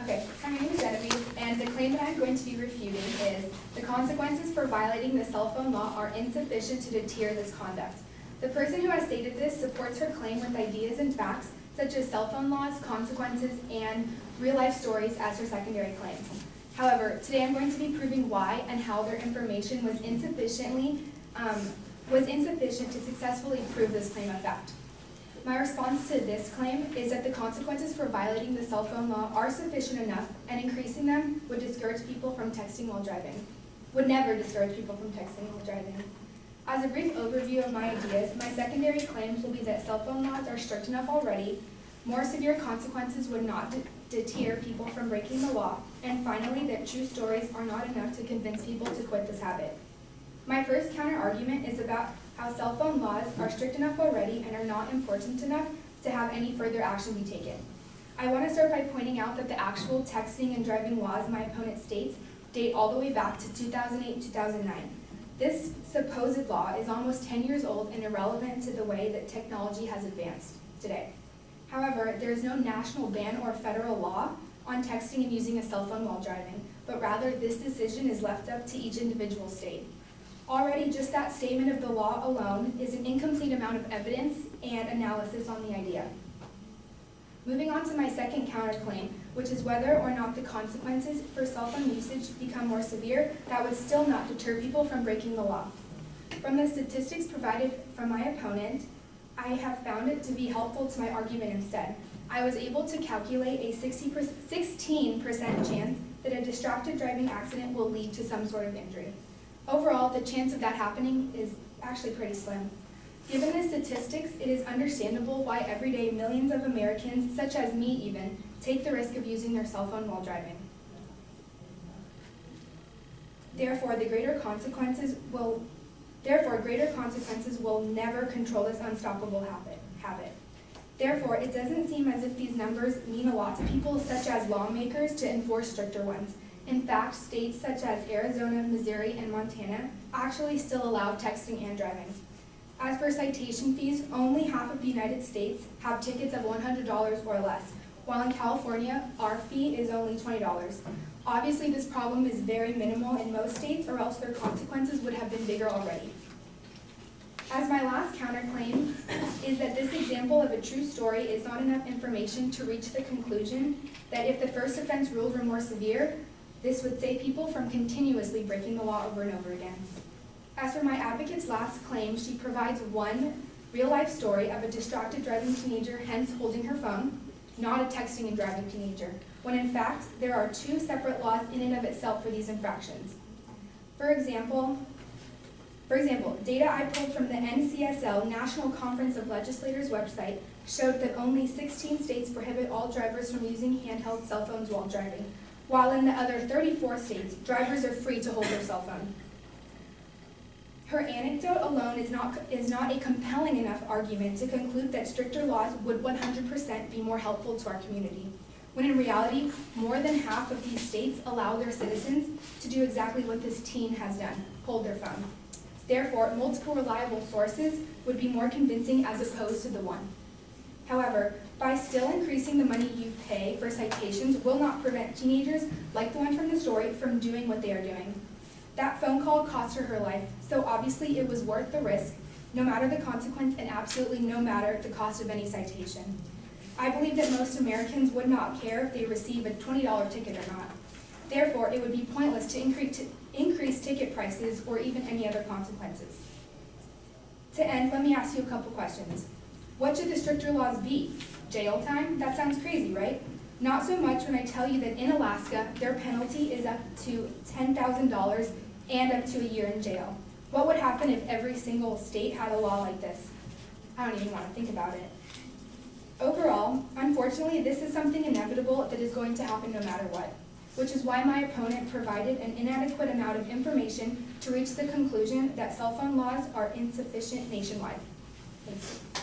Okay, hi, my name is Genevieve, and the claim that I'm going to be refuting is the consequences for violating the cell phone law are insufficient to deter this conduct. The person who has stated this supports her claim with ideas and facts such as cell phone laws, consequences, and real-life stories as her secondary claims. However, today I'm going to be proving why and how their information was insufficient to successfully prove this claim of fact. My response to this claim is that the consequences for violating the cell phone law are sufficient enough, and increasing them would discourage people from texting while driving. Would never discourage people from texting while driving. As a brief overview of my ideas, my secondary claims will be that cell phone laws are strict enough already, more severe consequences would not deter people from breaking the law, and finally, that true stories are not enough to convince people to quit this habit. My first counter-argument is about how cell phone laws are strict enough already and are not important enough to have any further action be taken. I want to start by pointing out that the actual texting and driving laws my opponent states date all the way back to 2008-2009. This supposed law is almost 10 years old and irrelevant to the way that technology has advanced today. However, there is no national ban or federal law on texting and using a cell phone while driving, but rather this decision is left up to each individual state. Already, just that statement of the law alone is an incomplete amount of evidence and analysis on the idea. Moving on to my second counterclaim, which is whether or not the consequences for cell phone usage become more severe, that would still not deter people from breaking the law. From the statistics provided from my opponent, I have found it to be helpful to my argument instead. I was able to calculate a 16% chance that a distracted driving accident will lead to some sort of injury. Overall, the chance of that happening is actually pretty slim. Given the statistics, it is understandable why every day millions of Americans, such as me even, take the risk of using their cell phone while driving. Therefore, greater consequences will never control this unstoppable habit. Therefore, it doesn't seem as if these numbers mean a lot to people, such as lawmakers, to enforce stricter ones. In fact, states such as Arizona, Missouri, and Montana actually still allow texting and driving. As for citation fees, only half of the United States have tickets of $100 or less, while in California, our fee is only $20. Obviously, this problem is very minimal in most states, or else their consequences would have been bigger already. As my last counterclaim is that this example of a true story is not enough information to reach the conclusion that if the first offense rules were more severe, this would save people from continuously breaking the law over and over again. As for my advocate's last claim, she provides one real-life story of a distracted driving teenager, hence holding her phone, not a texting and driving teenager, when in fact there are two separate laws in and of itself for these infractions. For example, data I pulled from the NCSL, National Conference of Legislators website, showed that only 16 states prohibit all drivers from using handheld cell phones while driving, while in the other 34 states, drivers are free to hold their cell phone. Her anecdote alone is not a compelling enough argument to conclude that stricter laws would 100% be more helpful to our community, when in reality, more than half of these states allow their citizens to do exactly what this teen has done, hold their phone. Therefore, multiple reliable sources would be more convincing as opposed to the one. However, by still increasing the money you pay for citations will not prevent teenagers, like the one from the story, from doing what they are doing. That phone call cost her life, so obviously it was worth the risk, no matter the consequence and absolutely no matter the cost of any citation. I believe that most Americans would not care if they receive a $20 ticket or not. Therefore, it would be pointless to increase ticket prices or even any other consequences. To end, let me ask you a couple questions. What should the stricter laws be? Jail time? That sounds crazy, right? Not so much when I tell you that in Alaska, their penalty is up to $10,000 and up to a year in jail. What would happen if every single state had a law like this? I don't even want to think about it. Overall, unfortunately, this is something inevitable that is going to happen no matter what, which is why my opponent provided an inadequate amount of information to reach the conclusion that cell phone laws are insufficient nationwide. Thank you.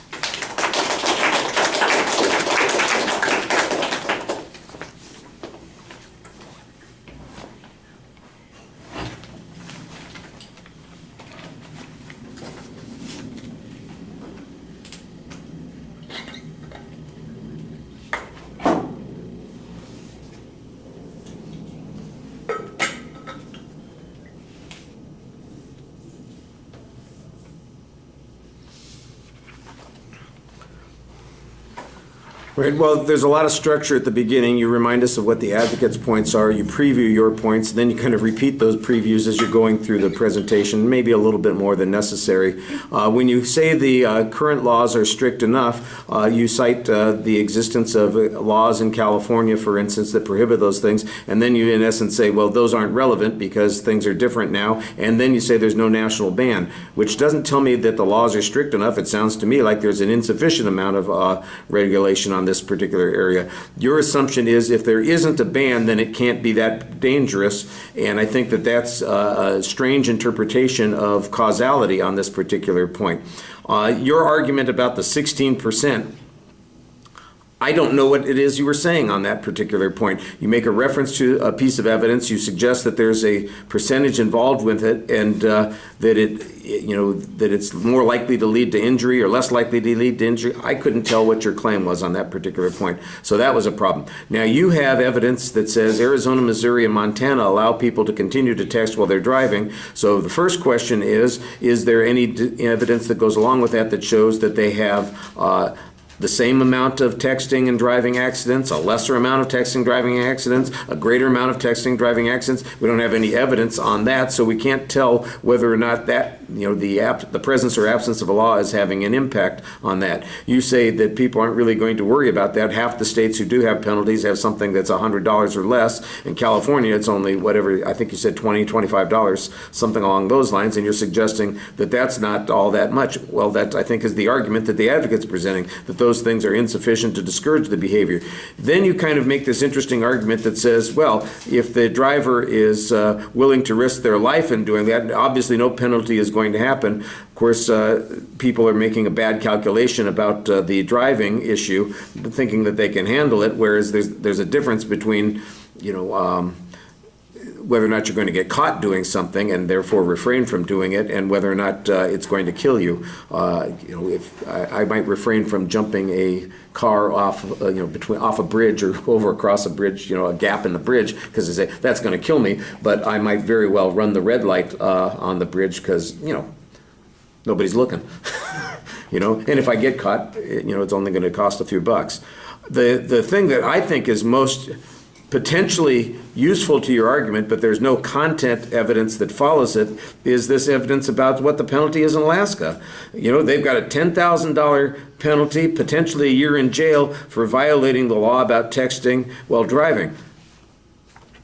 Right. Well, there's a lot of structure at the beginning. You remind us of what the advocate's points are. You preview your points, and then you kind of repeat those previews as you're going through the presentation, maybe a little bit more than necessary. When you say the current laws are strict enough, you cite the existence of laws in California, for instance, that prohibit those things, and then you, in essence, say, well, those aren't relevant because things are different now, and then you say there's no national ban, which doesn't tell me that the laws are strict enough. It sounds to me like there's an insufficient amount of regulation on this particular area. Your assumption is if there isn't a ban, then it can't be that dangerous, and I think that that's a strange interpretation of causality on this particular point. Your argument about the 16%, I don't know what it is you were saying on that particular point. You make a reference to a piece of evidence. You suggest that there's a percentage involved with it, and that it's more likely to lead to injury or less likely to lead to injury. I couldn't tell what your claim was on that particular point. So that was a problem. Now you have evidence that says Arizona, Missouri, and Montana allow people to continue to text while they're driving. So the first question is there any evidence that goes along with that that shows that they have the same amount of texting and driving accidents, a lesser amount of texting, driving accidents, a greater amount of texting, driving accidents? We don't have any evidence on that, so we can't tell whether or not that, the presence or absence of a law is having an impact on that. You say that people aren't really going to worry about that. Half the states who do have penalties have something that's $100 or less. In California, it's only whatever, I think you said $20, $25, something along those lines, and you're suggesting that that's not all that much. Well, that, I think, is the argument that the advocate's presenting, that those things are insufficient to discourage the behavior. Then you kind of make this interesting argument that says, well, if the driver is willing to risk their life in doing that, obviously no penalty is going to happen. Of course, people are making a bad calculation about the driving issue, thinking that they can handle it, whereas there's a difference between, whether or not you're going to get caught doing something and therefore refrain from doing it, and whether or not it's going to kill you. If I might refrain from jumping a car off, off a bridge or over across a bridge, a gap in the bridge, because they say that's going to kill me. But I might very well run the red light on the bridge because nobody's looking. And if I get caught, it's only going to cost a few bucks. The thing that I think is most potentially useful to your argument, but there's no content evidence that follows it, is this evidence about what the penalty is in Alaska. They've got a $10,000 penalty, potentially a year in jail for violating the law about texting while driving.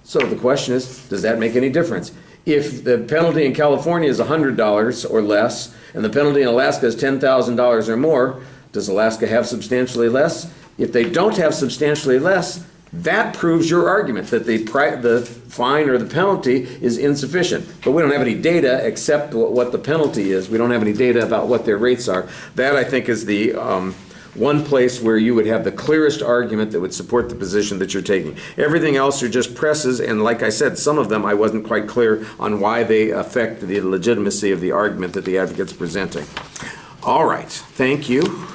So the question is, does that make any difference? If the penalty in California is $100 or less, and the penalty in Alaska is $10,000 or more, does Alaska have substantially less? If they don't have substantially less, that proves your argument that the fine or the penalty is insufficient. But we don't have any data except what the penalty is. We don't have any data about what their rates are. That, I think, is the one place where you would have the clearest argument that would support the position that you're taking. Everything else are just presses, and like I said, some of them I wasn't quite clear on why they affect the legitimacy of the argument that the advocate's presenting. All right, thank you.